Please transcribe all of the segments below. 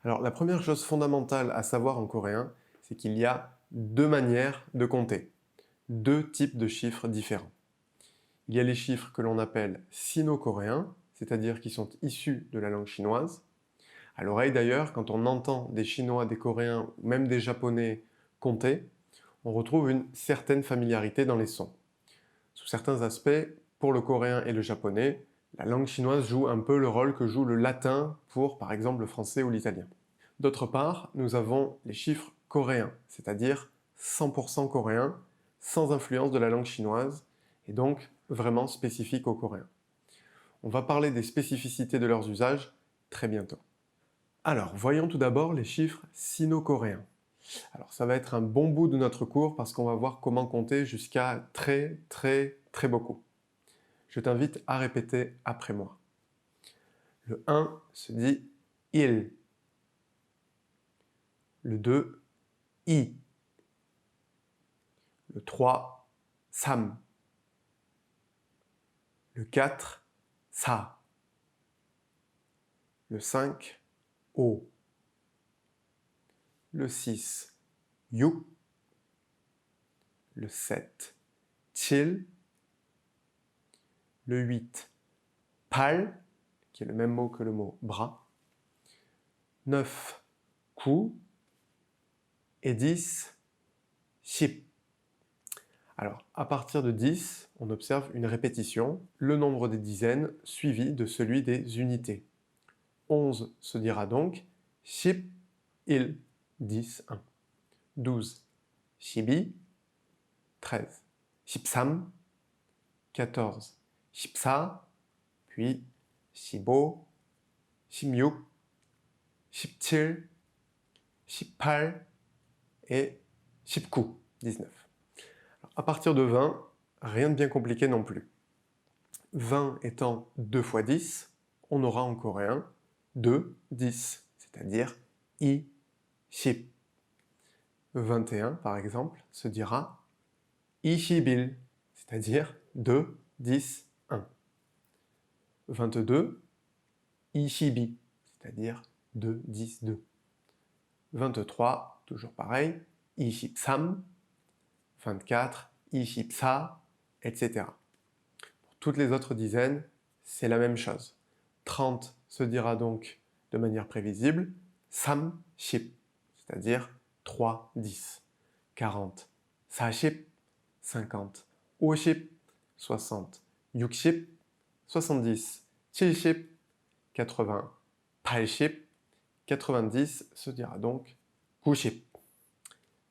Alors la première chose fondamentale à savoir en coréen, c'est qu'il y a deux manières de compter, deux types de chiffres différents. Il y a les chiffres que l'on appelle sino-coréens, c'est-à-dire qui sont issus de la langue chinoise. À l'oreille d'ailleurs, quand on entend des Chinois, des Coréens ou même des Japonais compter, on retrouve une certaine familiarité dans les sons. Sous certains aspects, pour le coréen et le japonais, la langue chinoise joue un peu le rôle que joue le latin pour, par exemple, le français ou l'italien. D'autre part, nous avons les chiffres coréens, c'est-à-dire 100% coréens, sans influence de la langue chinoise, et donc vraiment spécifiques aux Coréens. On va parler des spécificités de leurs usages très bientôt. Alors, voyons tout d'abord les chiffres sino-coréens. Alors, ça va être un bon bout de notre cours parce qu'on va voir comment compter jusqu'à très beaucoup. Je t'invite à répéter après moi. Le 1 se dit il. Le 2, i. Le 3, sam. Le 4, sa. Le 5, o. Le 6, yu. Le 7, chil. Le 8, pal, qui est le même mot que le mot bras. 9, ku. Et 10, ship. Alors, à partir de 10, on observe une répétition, le nombre des dizaines suivi de celui des unités. 11 se dira donc ship, il, 10, 1. 12, shibi, 13. Shipsam, 14. Shipsa, puis shibo, shimyuk, shipchil, shippal et shipku, 19. Alors, à partir de 20, rien de bien compliqué non plus. 20 étant 2 fois 10, on aura en coréen 2, 10, c'est-à-dire i, ship. 21, par exemple, se dira ishibil, c'est-à-dire 2, 10, 1. 22, ishibi, c'est-à-dire 2, 10, 2. 23, toujours pareil, ishipsam. 24, ishipsa, etc. Pour toutes les autres dizaines, c'est la même chose. 30 se dira donc de manière prévisible sam, ship, c'est-à-dire 3, 10. 40, saship, 50, oship, 60, yukship, 70, chilship, 80, palship, 90 se dira donc kuship.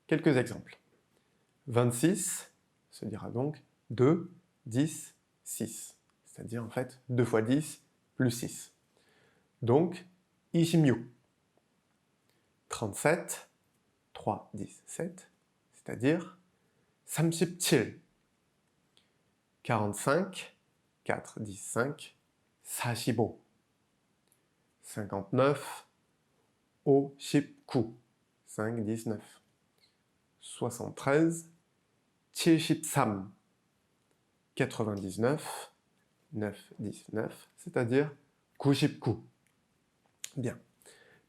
Quelques exemples. 26 se dira donc 2, 10, 6, c'est-à-dire en fait 2 fois 10 plus 6. Donc, 26. 37, 3, 10, 7, c'est-à-dire 37. 45, 4, 10, 5, 45. 59, 59, 5, 10, 9. 73, 73, 99, 9, 10, 9, c'est-à-dire 99. Bien.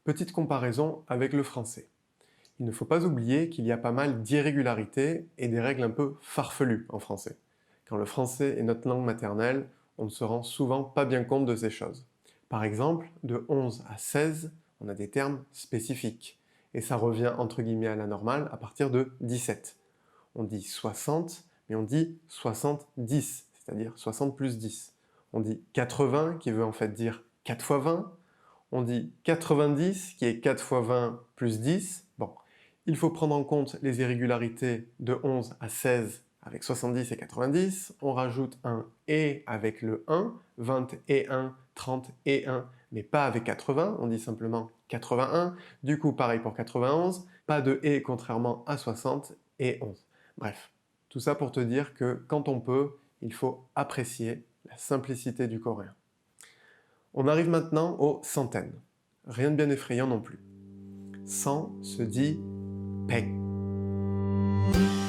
Petite comparaison avec le français. Il ne faut pas oublier qu'il y a pas mal d'irrégularités et des règles un peu farfelues en français. Quand le français est notre langue maternelle, on ne se rend souvent pas bien compte de ces choses. Par exemple, de 11 à 16, on a des termes spécifiques, et ça revient entre guillemets à la normale à partir de 17. On dit 60, mais on dit 70, c'est-à-dire 60 plus 10. On dit 80, qui veut en fait dire 4 fois 20. On dit 90, qui est 4 fois 20 plus 10. Bon, il faut prendre en compte les irrégularités de 11 à 16 avec 70 et 90. On rajoute un « et » avec le 1, 20 et 1, 30 et 1, mais pas avec 80, on dit simplement 81. Du coup, pareil pour 91, pas de « et » contrairement à 60 et 11. Bref, tout ça pour te dire que quand on peut, il faut apprécier la simplicité du coréen. On arrive maintenant aux centaines. Rien de bien effrayant non plus. 100 se dit 100.